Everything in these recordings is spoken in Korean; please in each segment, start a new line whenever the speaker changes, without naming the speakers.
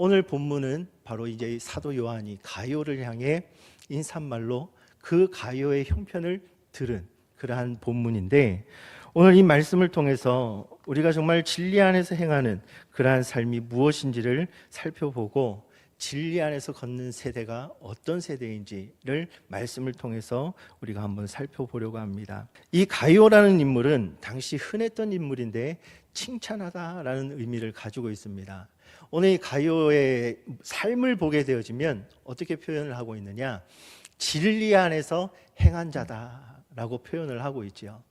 오늘 본문은 바로 이제 사도 요한이 가룟을 향해 인사말로 그 가룟의 형편을 들은 그러한 본문인데, 오늘 이 말씀을 통해서 우리가 정말 진리 안에서 행하는 그러한 삶이 무엇인지를 살펴보고 진리 안에서 걷는 세대가 어떤 세대인지를 말씀을 통해서 우리가 한번 살펴보려고 합니다. 이 가룟라는 인물은 당시 흔했던 인물인데 칭찬하다라는 의미를 가지고 있습니다. 오늘 이 가룟의 삶을 보게 되어지면 어떻게 표현을 하고 있느냐, 진리 안에서 행한 자다라고 표현을 하고 있죠.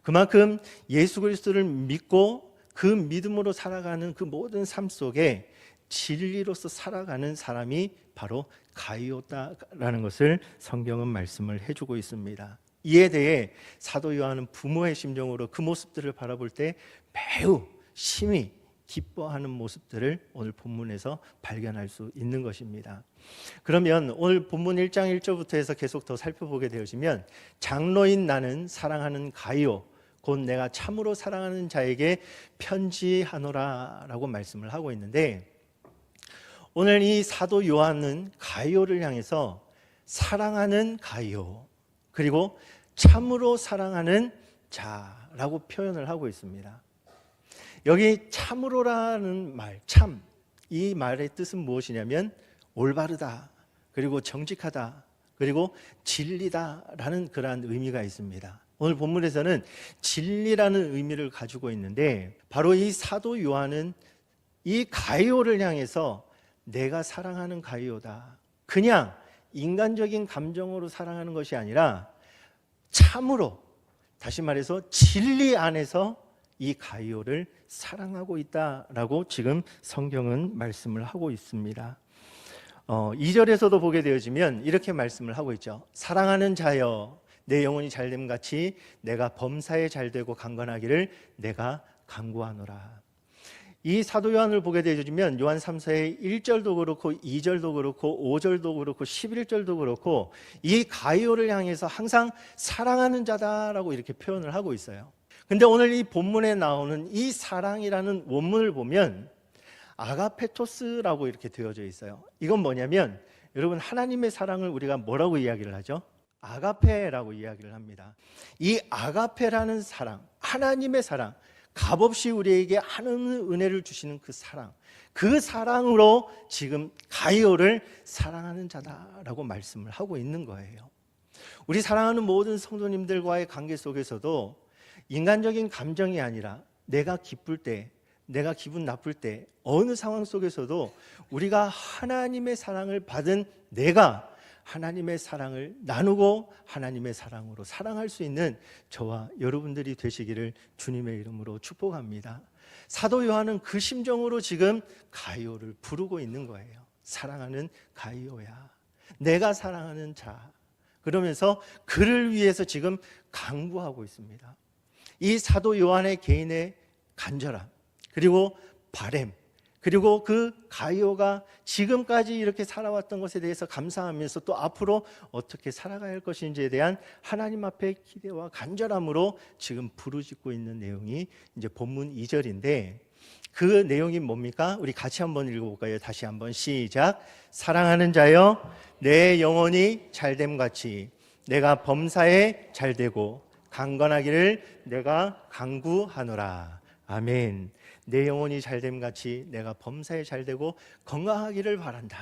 그만큼 예수 그리스도를 믿고 그 믿음으로 살아가는 그 모든 삶 속에 진리로서 살아가는 사람이 바로 가룟이었다라는 것을 성경은 말씀을 해주고 있습니다. 이에 대해 사도 요한은 부모의 심정으로 그 모습들을 바라볼 때 매우 심히 기뻐하는 모습들을 오늘 본문에서 발견할 수 있는 것입니다. 그러면 오늘 본문 1장 1절부터 해서 계속 더 살펴보게 되어지면, 장로인 나는 사랑하는 가룟 곧 내가 참으로 사랑하는 자에게 편지하노라 라고 말씀을 하고 있는데, 오늘 이 사도 요한은 가룟을 향해서 사랑하는 가룟 그리고 참으로 사랑하는 자라고 표현을 하고 있습니다. 여기 참으로라는 말, 참, 이 말의 뜻은 무엇이냐면 올바르다, 그리고 정직하다, 그리고 진리다라는 그러한 의미가 있습니다. 오늘 본문에서는 진리라는 의미를 가지고 있는데, 바로 이 사도 요한은 이 가룟을 향해서 내가 사랑하는 가룟이다, 그냥 인간적인 감정으로 사랑하는 것이 아니라 참으로, 다시 말해서 진리 안에서 이 가룟을 사랑하고 있다라고 지금 성경은 말씀을 하고 있습니다. 2절에서도 보게 되어지면 이렇게 말씀을 하고 있죠. 사랑하는 자여, 내 영혼이 잘됨 같이 내가 범사에 잘되고 강건하기를 내가 간구하노라. 이 사도 요한을 보게 되어지면 요한 3서의 1절도 그렇고 2절도 그렇고 5절도 그렇고 11절도 그렇고 이 가룟을 향해서 항상 사랑하는 자다라고 이렇게 표현을 하고 있어요. 근데 오늘 이 본문에 나오는 이 사랑이라는 원문을 보면 아가페토스라고 이렇게 되어져 있어요. 이건 뭐냐면, 여러분, 하나님의 사랑을 우리가 뭐라고 이야기를 하죠? 아가페라고 이야기를 합니다. 이 아가페라는 사랑, 하나님의 사랑, 값없이 우리에게 하는 은혜를 주시는 그 사랑, 그 사랑으로 지금 가룟을 사랑하는 자다라고 말씀을 하고 있는 거예요. 우리 사랑하는 모든 성도님들과의 관계 속에서도 인간적인 감정이 아니라 내가 기쁠 때, 내가 기분 나쁠 때, 어느 상황 속에서도 우리가 하나님의 사랑을 받은 내가 하나님의 사랑을 나누고 하나님의 사랑으로 사랑할 수 있는 저와 여러분들이 되시기를 주님의 이름으로 축복합니다. 사도 요한은 그 심정으로 지금 가룟을 부르고 있는 거예요. 사랑하는 가룟야, 내가 사랑하는 자, 그러면서 그를 위해서 지금 간구하고 있습니다. 이 사도 요한의 개인의 간절함, 그리고 바램, 그리고 그 가룟가 지금까지 이렇게 살아왔던 것에 대해서 감사하면서 또 앞으로 어떻게 살아가야 할 것인지에 대한 하나님 앞에 기대와 간절함으로 지금 부르짖고 있는 내용이 이제 본문 2절인데, 그 내용이 뭡니까? 우리 같이 한번 읽어볼까요? 다시 한번 시작. 사랑하는 자여, 내 영혼이 잘됨 같이 내가 범사에 잘되고 강건하기를 내가 간구하노라. 아멘. 내 영혼이 잘됨 같이 내가 범사에 잘되고 건강하기를 바란다.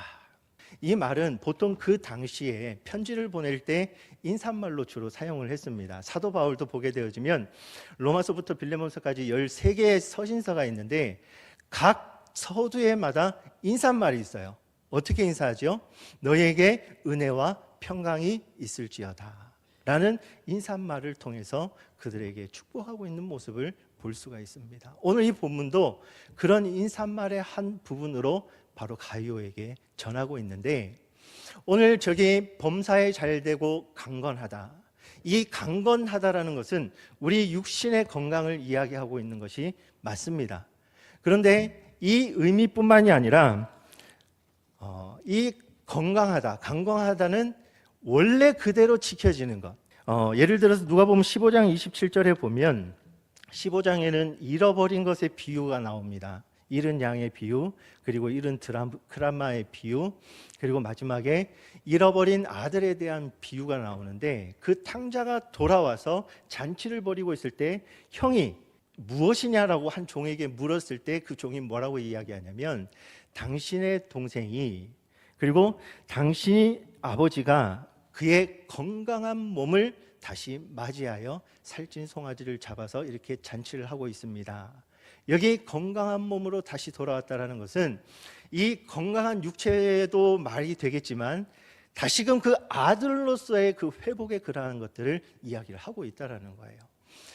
이 말은 보통 그 당시에 편지를 보낼 때 인사말로 주로 사용을 했습니다. 사도 바울도 보게 되어지면 로마서부터 빌레몬서까지 13개의 서신서가 있는데 각 서두에마다 인사말이 있어요. 어떻게 인사하죠? 너에게 은혜와 평강이 있을지어다 라는 인사말을 통해서 그들에게 축복하고 있는 모습을 볼 수가 있습니다. 오늘 이 본문도 그런 인사말의 한 부분으로 바로 가룟에게 전하고 있는데, 오늘 저기 범사에 잘되고 강건하다, 이 강건하다라는 것은 우리 육신의 건강을 이야기하고 있는 것이 맞습니다. 그런데 이 의미뿐만이 아니라 이 건강하다, 강건하다는 원래 그대로 지켜지는 것. 예를 들어서 누가복음 15장 27절에 보면 15장에는 잃어버린 것의 비유가 나옵니다. 잃은 양의 비유, 그리고 잃은 드라마의 비유, 그리고 마지막에 잃어버린 아들에 대한 비유가 나오는데, 그 탕자가 돌아와서 잔치를 벌이고 있을 때 형이 무엇이냐라고 한 종에게 물었을 때 그 종이 뭐라고 이야기하냐면, 당신의 동생이, 그리고 당신이 아버지가 그의 건강한 몸을 다시 맞이하여 살찐 송아지를 잡아서 이렇게 잔치를 하고 있습니다. 여기 건강한 몸으로 다시 돌아왔다라는 것은 이 건강한 육체도 말이 되겠지만 다시금 그 아들로서의 그 회복의 그러한 것들을 이야기를 하고 있다라는 거예요.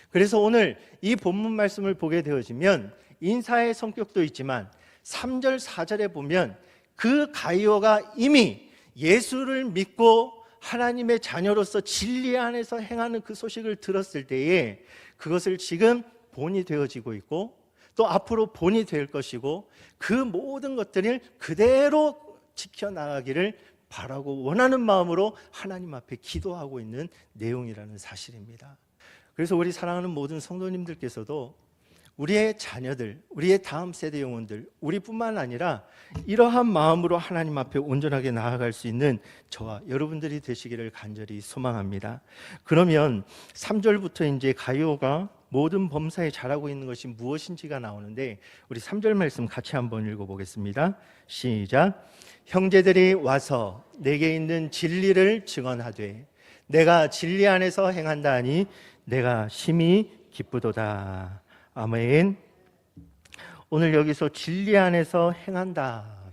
그래서 오늘 이 본문 말씀을 보게 되어지면 인사의 성격도 있지만 3절 4절에 보면 그 가이오가 이미 예수를 믿고 하나님의 자녀로서 진리 안에서 행하는 그 소식을 들었을 때에 그것을 지금 본이 되어지고 있고 또 앞으로 본이 될 것이고 그 모든 것들을 그대로 지켜나가기를 바라고 원하는 마음으로 하나님 앞에 기도하고 있는 내용이라는 사실입니다. 그래서 우리 사랑하는 모든 성도님들께서도 우리의 자녀들, 우리의 다음 세대 영혼들, 우리뿐만 아니라 이러한 마음으로 하나님 앞에 온전하게 나아갈 수 있는 저와 여러분들이 되시기를 간절히 소망합니다. 그러면 3절부터 이제 가이오가 모든 범사에 잘하고 있는 것이 무엇인지가 나오는데 우리 3절 말씀 같이 한번 읽어보겠습니다. 시작. 형제들이 와서 내게 있는 진리를 증언하되 내가 진리 안에서 행한다 하니 내가 심히 기쁘도다. 아멘. 오늘 여기서 진리 안에서 행한다.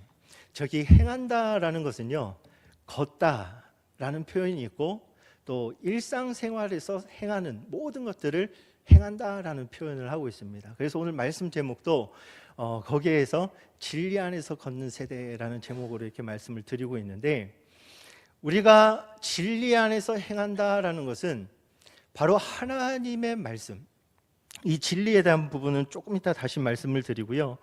저기 행한다라는 것은요, 걷다라는 표현이 있고 또 일상생활에서 행하는 모든 것들을 행한다라는 표현을 하고 있습니다. 그래서 오늘 말씀 제목도 거기에서 진리 안에서 걷는 세대라는 제목으로 이렇게 말씀을 드리고 있는데, 우리가 진리 안에서 행한다라는 것은 바로 하나님의 말씀, 이 진리에 대한 부분은 조금 이따 다시 말씀을 드리고요.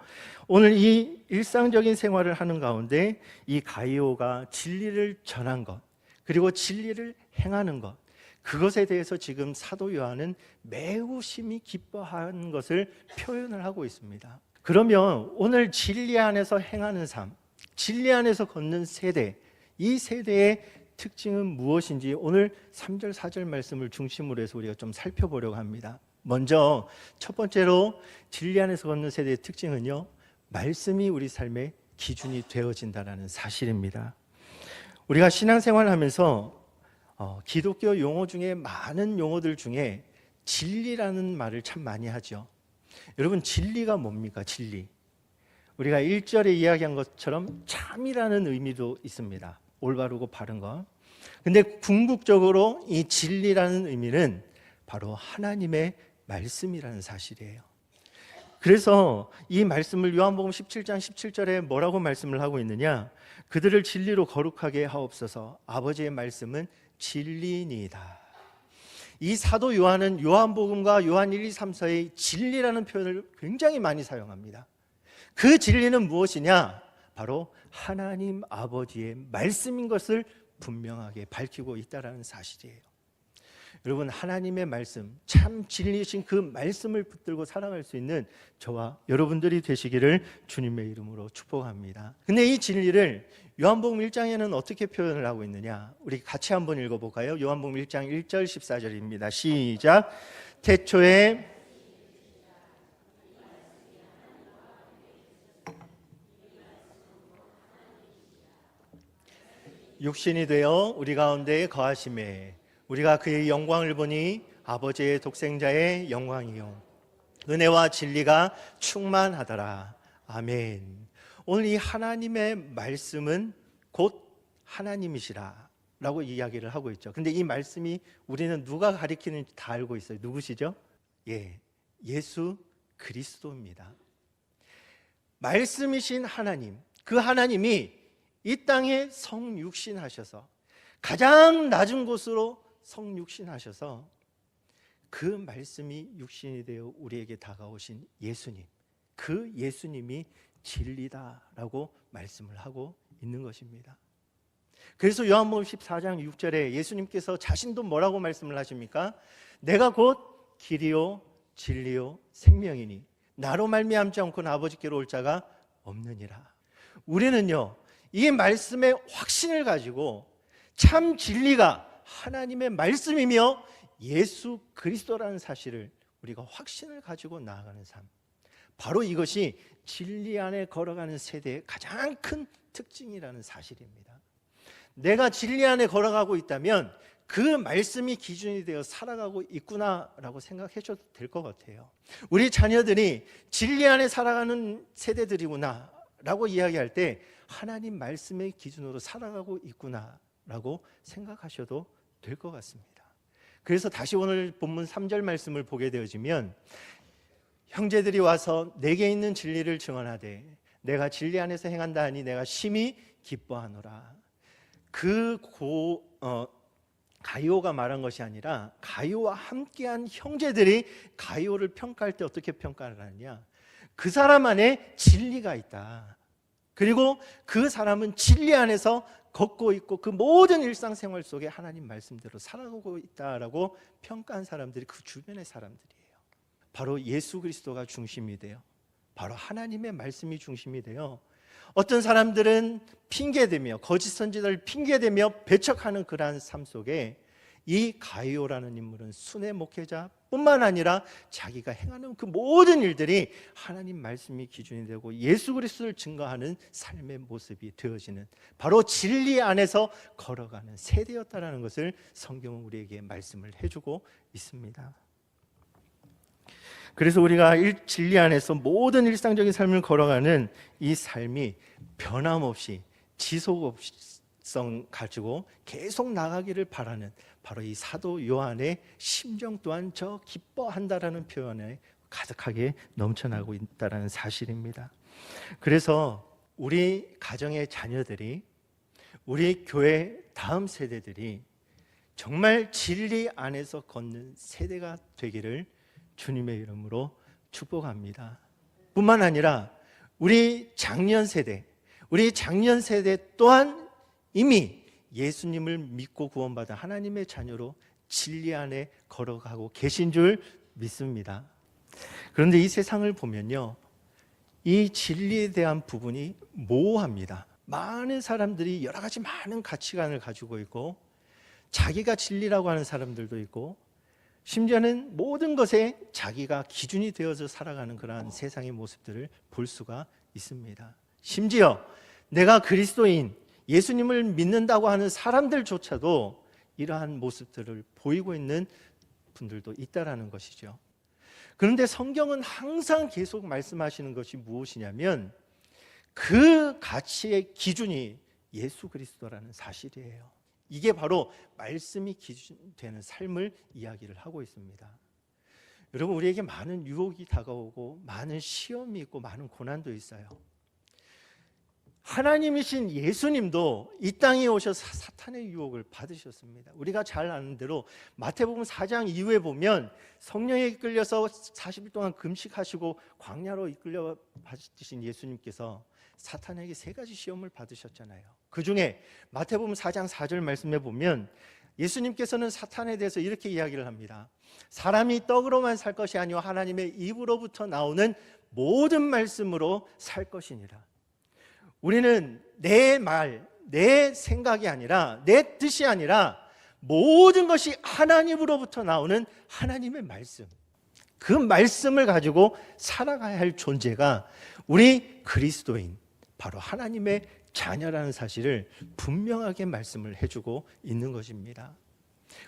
오늘 이 일상적인 생활을 하는 가운데 이 가이오가 진리를 전한 것, 그리고 진리를 행하는 것, 그것에 대해서 지금 사도 요한은 매우 심히 기뻐하는 것을 표현을 하고 있습니다. 그러면 오늘 진리 안에서 행하는 삶, 진리 안에서 걷는 세대, 이 세대의 특징은 무엇인지 오늘 3절 4절 말씀을 중심으로 해서 우리가 좀 살펴보려고 합니다. 먼저 첫 번째로 진리 안에서 걷는 세대의 특징은요, 말씀이 우리 삶의 기준이 되어진다는 사실입니다. 우리가 신앙생활을 하면서 기독교 용어 중에 많은 용어들 중에 진리라는 말을 참 많이 하죠. 여러분, 진리가 뭡니까? 진리. 우리가 1절에 이야기한 것처럼 참이라는 의미도 있습니다. 올바르고 바른 것. 근데 궁극적으로 이 진리라는 의미는 바로 하나님의 말씀이라는 사실이에요. 그래서 이 말씀을 요한복음 17장 17절에 뭐라고 말씀을 하고 있느냐? 그들을 진리로 거룩하게 하옵소서. 아버지의 말씀은 진리니이다. 이 사도 요한은 요한복음과 요한 1, 2, 3, 4의 진리라는 표현을 굉장히 많이 사용합니다. 그 진리는 무엇이냐? 바로 하나님 아버지의 말씀인 것을 분명하게 밝히고 있다는 사실이에요. 여러분, 하나님의 말씀, 참 진리이신 그 말씀을 붙들고 살아갈 수 있는 저와 여러분들이 되시기를 주님의 이름으로 축복합니다. 근데 이 진리를 요한복음 1장에는 어떻게 표현을 하고 있느냐? 우리 같이 한번 읽어볼까요? 요한복음 1장 1절 14절입니다. 시작. 태초에 육신이 되어 우리 가운데 거하심에 우리가 그의 영광을 보니 아버지의 독생자의 영광이요 은혜와 진리가 충만하더라. 아멘. 오늘 이 하나님의 말씀은 곧 하나님이시라 라고 이야기를 하고 있죠. 근데 이 말씀이 우리는 누가 가리키는지 다 알고 있어요. 누구시죠? 예수 그리스도입니다. 말씀이신 하나님, 그 하나님이 이 땅에 성육신하셔서 가장 낮은 곳으로 성육신하셔서 그 말씀이 육신이 되어 우리에게 다가오신 예수님, 그 예수님이 진리다라고 말씀을 하고 있는 것입니다. 그래서 요한복음 14장 6절에 예수님께서 자신도 뭐라고 말씀을 하십니까? 내가 곧 길이요 진리요 생명이니 나로 말미암지 않고는 아버지께로 올 자가 없느니라. 우리는요, 이 말씀의 확신을 가지고 참 진리가 하나님의 말씀이며 예수 그리스도라는 사실을 우리가 확신을 가지고 나아가는 삶, 바로 이것이 진리 안에 걸어가는 세대의 가장 큰 특징이라는 사실입니다. 내가 진리 안에 걸어가고 있다면 그 말씀이 기준이 되어 살아가고 있구나라고 생각하셔도 될 것 같아요. 우리 자녀들이 진리 안에 살아가는 세대들이구나 라고 이야기할 때 하나님 말씀의 기준으로 살아가고 있구나라고 생각하셔도 될 것 같습니다. 그래서 다시 오늘 본문 3절 말씀을 보게 되어지면, 형제들이 와서 내게 있는 진리를 증언하되 내가 진리 안에서 행한다 하니 내가 심히 기뻐하노라. 가이오가 말한 것이 아니라 가이오와 함께한 형제들이 가이오를 평가할 때 어떻게 평가를 하느냐, 그 사람 안에 진리가 있다, 그리고 그 사람은 진리 안에서 걷고 있고 그 모든 일상생활 속에 하나님 말씀대로 살아가고 있다라고 평가한 사람들이 그 주변의 사람들이에요. 바로 예수 그리스도가 중심이 돼요. 바로 하나님의 말씀이 중심이 돼요. 어떤 사람들은 핑계대며 거짓 선지자를 핑계대며 배척하는 그러한 삶 속에 이 가이오라는 인물은 순회 목회자뿐만 아니라 자기가 행하는 그 모든 일들이 하나님 말씀이 기준이 되고 예수 그리스도를 증거하는 삶의 모습이 되어지는, 바로 진리 안에서 걸어가는 세대였다라는 것을 성경은 우리에게 말씀을 해주고 있습니다. 그래서 우리가 진리 안에서 모든 일상적인 삶을 걸어가는 이 삶이 변함없이 지속성 가지고 계속 나가기를 바라는, 바로 이 사도 요한의 심정 또한 저 기뻐한다라는 표현에 가득하게 넘쳐나고 있다는 사실입니다. 그래서 우리 가정의 자녀들이, 우리 교회 다음 세대들이 정말 진리 안에서 걷는 세대가 되기를 주님의 이름으로 축복합니다. 뿐만 아니라 우리 장년 세대 또한 이미 예수님을 믿고 구원받은 하나님의 자녀로 진리 안에 걸어가고 계신 줄 믿습니다. 그런데 이 세상을 보면요, 이 진리에 대한 부분이 모호합니다. 많은 사람들이 여러 가지 많은 가치관을 가지고 있고, 자기가 진리라고 하는 사람들도 있고, 심지어는 모든 것에 자기가 기준이 되어서 살아가는 그러한 세상의 모습들을 볼 수가 있습니다. 심지어 내가 그리스도인, 예수님을 믿는다고 하는 사람들조차도 이러한 모습들을 보이고 있는 분들도 있다라는 것이죠. 그런데 성경은 항상 계속 말씀하시는 것이 무엇이냐면, 그 가치의 기준이 예수 그리스도라는 사실이에요. 이게 바로 말씀이 기준되는 삶을 이야기를 하고 있습니다. 여러분, 우리에게 많은 유혹이 다가오고 많은 시험이 있고 많은 고난도 있어요. 하나님이신 예수님도 이 땅에 오셔서 사탄의 유혹을 받으셨습니다. 우리가 잘 아는 대로 마태복음 4장 이후에 보면 성령에 이끌려서 40일 동안 금식하시고 광야로 이끌려 받으신 예수님께서 사탄에게 3가지 시험을 받으셨잖아요. 그 중에 마태복음 4장 4절 말씀에 보면 예수님께서는 사탄에 대해서 이렇게 이야기를 합니다. 사람이 떡으로만 살 것이 아니요 하나님의 입으로부터 나오는 모든 말씀으로 살 것이니라. 우리는 내 말, 내 생각이 아니라, 내 뜻이 아니라 모든 것이 하나님으로부터 나오는 하나님의 말씀, 그 말씀을 가지고 살아가야 할 존재가 우리 그리스도인, 바로 하나님의 자녀라는 사실을 분명하게 말씀을 해주고 있는 것입니다.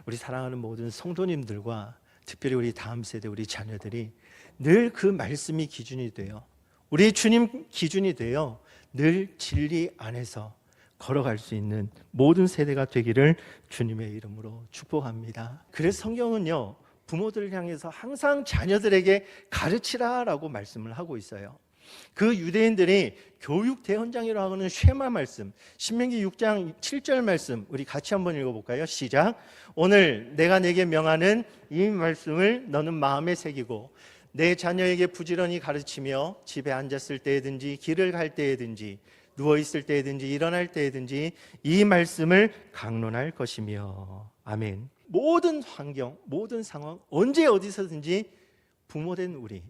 우리 사랑하는 모든 성도님들과 특별히 우리 다음 세대, 우리 자녀들이 늘 그 말씀이 기준이 되어, 우리 주님 기준이 되어 늘 진리 안에서 걸어갈 수 있는 모든 세대가 되기를 주님의 이름으로 축복합니다. 그래서 성경은요, 부모들을 향해서 항상 자녀들에게 가르치라라고 말씀을 하고 있어요. 그 유대인들이 교육 대헌장이라고 하는 쉐마 말씀, 신명기 6장 7절 말씀, 우리 같이 한번 읽어볼까요? 시작. 오늘 내가 내게 명하는 이 말씀을 너는 마음에 새기고 내 자녀에게 부지런히 가르치며 집에 앉았을 때든지 길을 갈 때든지 누워있을 때든지 일어날 때든지 이 말씀을 강론할 것이며. 아멘. 모든 환경, 모든 상황, 언제 어디서든지 부모된 우리,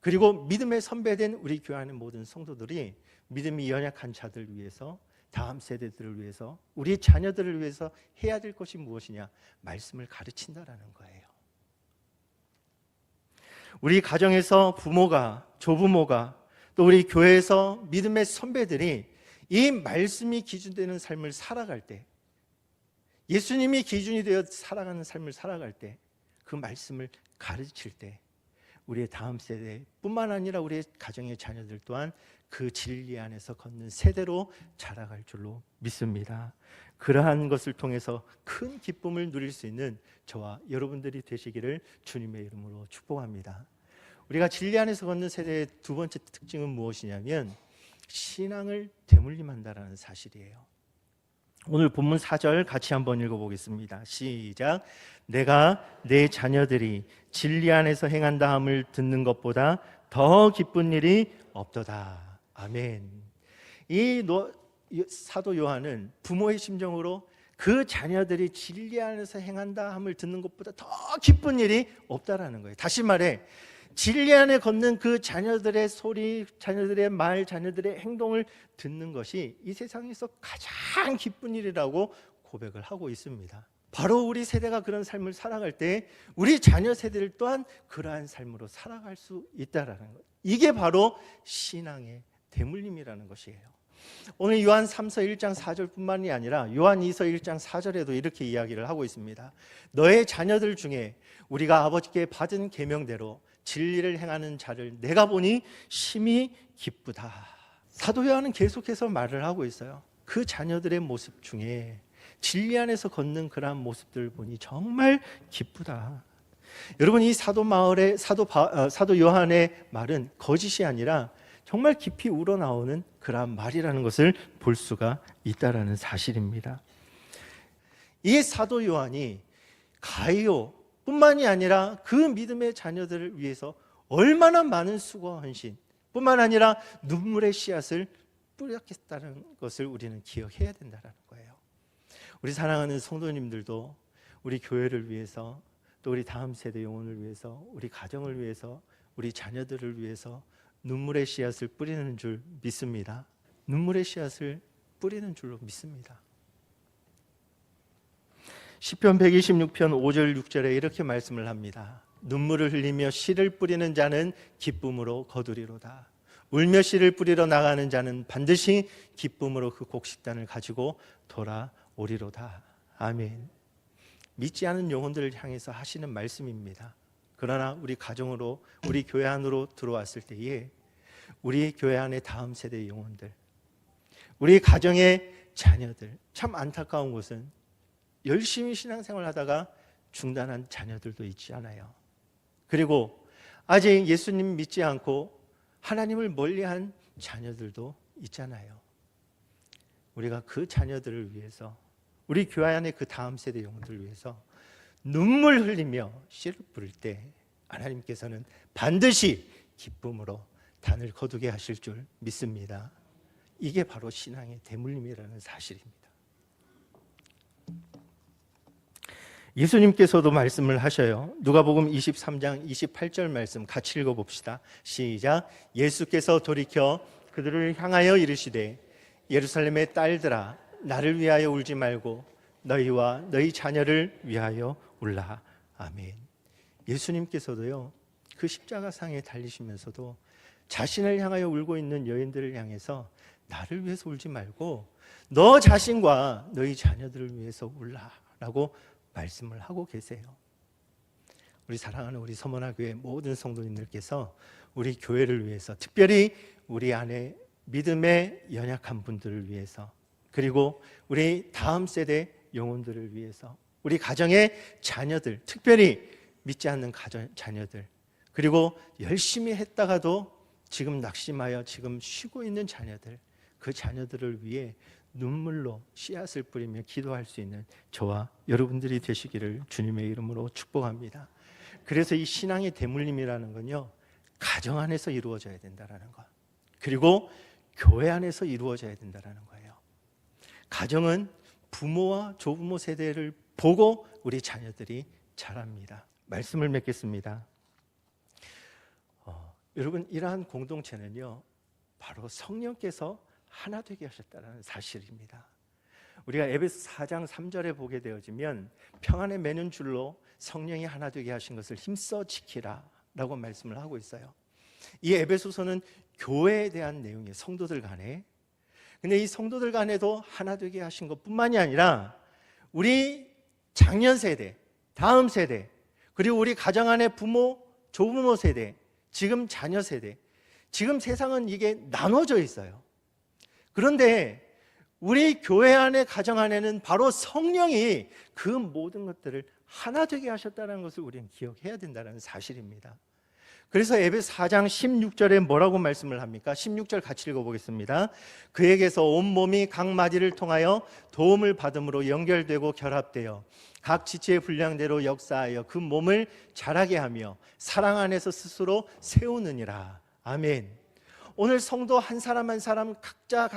그리고 믿음의 선배된 우리 교회 안의 모든 성도들이 믿음이 연약한 자들을 위해서, 다음 세대들을 위해서, 우리 자녀들을 위해서 해야 될 것이 무엇이냐? 말씀을 가르친다라는 거예요. 우리 가정에서 부모가, 조부모가, 또 우리 교회에서 믿음의 선배들이 이 말씀이 기준되는 삶을 살아갈 때, 예수님이 기준이 되어 살아가는 삶을 살아갈 때, 그 말씀을 가르칠 때 우리의 다음 세대뿐만 아니라 우리의 가정의 자녀들 또한 그 진리 안에서 걷는 세대로 자라갈 줄로 믿습니다. 그러한 것을 통해서 큰 기쁨을 누릴 수 있는 저와 여러분들이 되시기를 주님의 이름으로 축복합니다. 우리가 진리 안에서 걷는 세대의 두 번째 특징은 무엇이냐면 신앙을 대물림한다라는 사실이에요. 오늘 본문 4절 같이 한번 읽어보겠습니다. 시작. 내가 내 자녀들이 진리 안에서 행한다함을 듣는 것보다 더 기쁜 일이 없도다. 아멘. 이 사도 요한은 부모의 심정으로 그 자녀들이 진리 안에서 행한다함을 듣는 것보다 더 기쁜 일이 없다라는 거예요. 다시 말해 진리 안에 걷는 그 자녀들의 소리, 자녀들의 말, 자녀들의 행동을 듣는 것이 이 세상에서 가장 기쁜 일이라고 고백을 하고 있습니다. 바로 우리 세대가 그런 삶을 살아갈 때 우리 자녀 세대를 또한 그러한 삶으로 살아갈 수 있다라는 것. 이게 바로 신앙의 대물림이라는 것이에요. 오늘 요한 3서 1장 4절뿐만이 아니라 요한 2서 1장 4절에도 이렇게 이야기를 하고 있습니다. 너의 자녀들 중에 우리가 아버지께 받은 계명대로 진리를 행하는 자를 내가 보니 심히 기쁘다. 사도 요한은 계속해서 말을 하고 있어요. 그 자녀들의 모습 중에 진리 안에서 걷는 그러한 모습들을 보니 정말 기쁘다. 여러분, 이 사도 요한의 말은 거짓이 아니라 정말 깊이 우러나오는 그러한 말이라는 것을 볼 수가 있다라는 사실입니다. 이 사도 요한이 가이오 뿐만이 아니라 그 믿음의 자녀들을 위해서 얼마나 많은 수고와 헌신 뿐만 아니라 눈물의 씨앗을 뿌렸겠다는 것을 우리는 기억해야 된다는 거예요. 우리 사랑하는 성도님들도 우리 교회를 위해서, 또 우리 다음 세대 영혼을 위해서, 우리 가정을 위해서, 우리 자녀들을 위해서 눈물의 씨앗을 뿌리는 줄 믿습니다. 눈물의 씨앗을 뿌리는 줄로 믿습니다. 시편 126편 5절 6절에 이렇게 말씀을 합니다. 눈물을 흘리며 씨를 뿌리는 자는 기쁨으로 거두리로다. 울며 씨를 뿌리러 나가는 자는 반드시 기쁨으로 그 곡식단을 가지고 돌아오리로다. 아멘. 믿지 않은 영혼들을 향해서 하시는 말씀입니다. 그러나 우리 가정으로, 우리 교회 안으로 들어왔을 때에 우리 교회 안의 다음 세대의 영혼들, 우리 가정의 자녀들, 참 안타까운 것은 열심히 신앙생활 하다가 중단한 자녀들도 있지 않아요. 그리고 아직 예수님 믿지 않고 하나님을 멀리한 자녀들도 있잖아요. 우리가 그 자녀들을 위해서, 우리 교회 안의 그 다음 세대 영혼들을 위해서 눈물 흘리며 씨를 뿌릴 때 하나님께서는 반드시 기쁨으로 단을 거두게 하실 줄 믿습니다. 이게 바로 신앙의 대물림이라는 사실입니다. 예수님께서도 말씀을 하셔요. 누가복음 23장 28절 말씀 같이 읽어봅시다. 시작. 예수께서 돌이켜 그들을 향하여 이르시되 예루살렘의 딸들아 나를 위하여 울지 말고 너희와 너희 자녀를 위하여 울라. 아멘. 예수님께서도요, 그 십자가상에 달리시면서도 자신을 향하여 울고 있는 여인들을 향해서 나를 위해서 울지 말고 너 자신과 너희 자녀들을 위해서 울라라고 말씀을 하고 계세요. 우리 사랑하는 우리 서문화교회 모든 성도님들께서 우리 교회를 위해서, 특별히 우리 안에 믿음의 연약한 분들을 위해서, 그리고 우리 다음 세대 영혼들을 위해서, 우리 가정의 자녀들, 특별히 믿지 않는 가정 자녀들, 그리고 열심히 했다가도 지금 낙심하여 지금 쉬고 있는 자녀들, 그 자녀들을 위해 눈물로 씨앗을 뿌리며 기도할 수 있는 저와 여러분들이 되시기를 주님의 이름으로 축복합니다. 그래서 이 신앙의 대물림이라는 건요, 가정 안에서 이루어져야 된다는 것, 그리고 교회 안에서 이루어져야 된다는 거예요. 가정은 부모와 조부모 세대를 보고 우리 자녀들이 자랍니다. 말씀을 맺겠습니다. 여러분, 이러한 공동체는요, 바로 성령께서 하나 되게 하셨다는 사실입니다. 우리가 에베소 4장 3절에 보게 되어지면 평안에 매는 줄로 성령이 하나 되게 하신 것을 힘써 지키라 라고 말씀을 하고 있어요. 이 에베소서는 교회에 대한 내용이에요. 성도들 간에. 근데 이 성도들 간에도 하나 되게 하신 것뿐만이 아니라 우리 장년 세대, 다음 세대, 그리고 우리 가정 안의 부모, 조부모 세대, 지금 자녀 세대, 지금 세상은 이게 나눠져 있어요. 그런데 우리 교회 안에, 가정 안에는 바로 성령이 그 모든 것들을 하나 되게 하셨다는 것을 우리는 기억해야 된다는 사실입니다. 그래서 에베소 4장 16절에 뭐라고 말씀을 합니까? 16절 같이 읽어보겠습니다. 그에게서 온몸이 각 마디를 통하여 도움을 받음으로 연결되고 결합되어 각 지체의 분량대로 역사하여 그 몸을 자라게 하며 사랑 안에서 스스로 세우느니라. 아멘. 오늘 성도 한 사람 한 사람 각자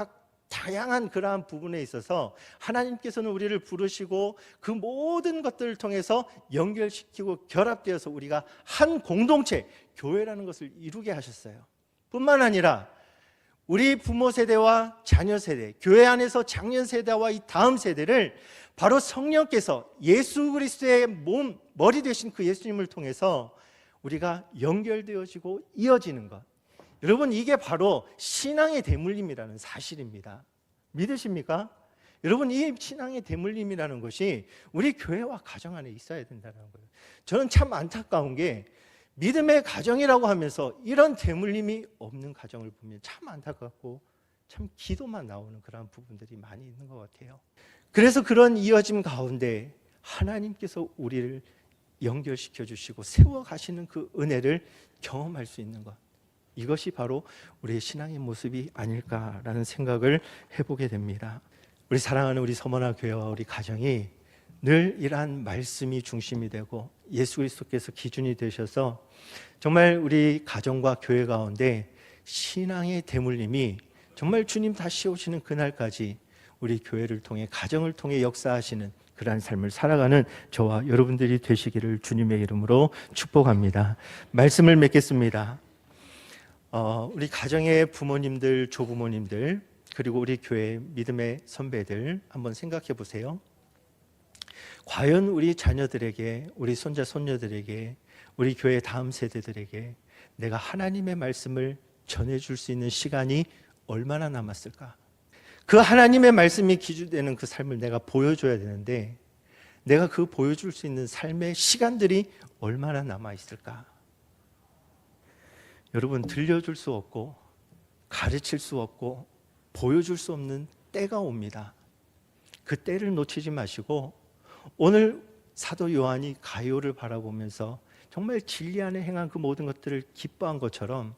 다양한 그러한 부분에 있어서 하나님께서는 우리를 부르시고 그 모든 것들을 통해서 연결시키고 결합되어서 우리가 한 공동체, 교회라는 것을 이루게 하셨어요. 뿐만 아니라 우리 부모 세대와 자녀 세대, 교회 안에서 장년 세대와 이 다음 세대를 바로 성령께서 예수 그리스도의 머리 되신 그 예수님을 통해서 우리가 연결되어지고 이어지는 것, 여러분, 이게 바로 신앙의 대물림이라는 사실입니다. 믿으십니까? 여러분, 이 신앙의 대물림이라는 것이 우리 교회와 가정 안에 있어야 된다는 거예요. 저는 참 안타까운 게 믿음의 가정이라고 하면서 이런 대물림이 없는 가정을 보면 참 안타깝고 참 기도만 나오는 그런 부분들이 많이 있는 것 같아요. 그래서 그런 이어짐 가운데 하나님께서 우리를 연결시켜 주시고 세워가시는 그 은혜를 경험할 수 있는 것, 이것이 바로 우리의 신앙의 모습이 아닐까라는 생각을 해보게 됩니다. 우리 사랑하는 우리 서머나 교회와 우리 가정이 늘 이러한 말씀이 중심이 되고 예수 그리스도께서 기준이 되셔서 정말 우리 가정과 교회 가운데 신앙의 대물림이 정말 주님 다시 오시는 그날까지 우리 교회를 통해, 가정을 통해 역사하시는 그러한 삶을 살아가는 저와 여러분들이 되시기를 주님의 이름으로 축복합니다. 말씀을 맺겠습니다. 우리 가정의 부모님들, 조부모님들, 그리고 우리 교회 믿음의 선배들 한번 생각해 보세요. 과연 우리 자녀들에게, 우리 손자, 손녀들에게, 우리 교회 다음 세대들에게 내가 하나님의 말씀을 전해줄 수 있는 시간이 얼마나 남았을까? 그 하나님의 말씀이 기준되는 그 삶을 내가 보여줘야 되는데 내가 그 보여줄 수 있는 삶의 시간들이 얼마나 남아있을까? 여러분, 들려줄 수 없고 가르칠 수 없고 보여줄 수 없는 때가 옵니다. 그 때를 놓치지 마시고 오늘 사도 요한이 가룟을 바라보면서 정말 진리 안에 행한 그 모든 것들을 기뻐한 것처럼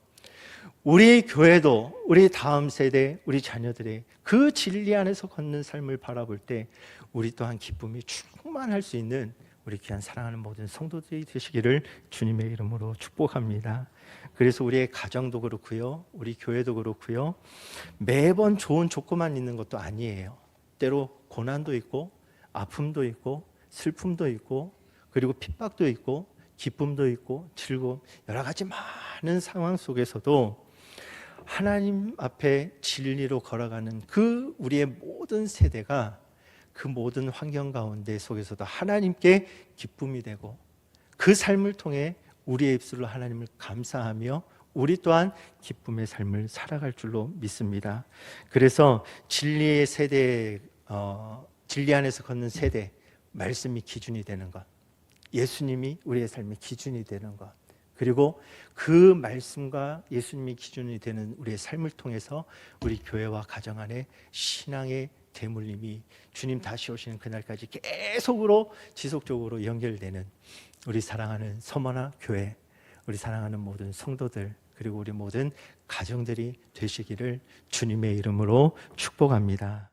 우리 교회도 우리 다음 세대, 우리 자녀들의 그 진리 안에서 걷는 삶을 바라볼 때 우리 또한 기쁨이 충만할 수 있는 우리 귀한 사랑하는 모든 성도들이 되시기를 주님의 이름으로 축복합니다. 그래서 우리의 가정도 그렇고요, 우리 교회도 그렇고요, 매번 좋은 조건만 있는 것도 아니에요. 때로 고난도 있고 아픔도 있고 슬픔도 있고 그리고 핍박도 있고 기쁨도 있고 즐거움, 여러 가지 많은 상황 속에서도 하나님 앞에 진리로 걸어가는 그 우리의 모든 세대가 그 모든 환경 가운데 속에서도 하나님께 기쁨이 되고 그 삶을 통해 우리의 입술로 하나님을 감사하며 우리 또한 기쁨의 삶을 살아갈 줄로 믿습니다. 그래서 진리의 세대, 진리 안에서 걷는 세대, 말씀이 기준이 되는 것, 예수님이 우리의 삶의 기준이 되는 것, 그리고 그 말씀과 예수님이 기준이 되는 우리의 삶을 통해서 우리 교회와 가정 안에 신앙의 대물림이 주님 다시 오시는 그날까지 계속으로 지속적으로 연결되는 우리 사랑하는 서머나 교회, 우리 사랑하는 모든 성도들, 그리고 우리 모든 가정들이 되시기를 주님의 이름으로 축복합니다.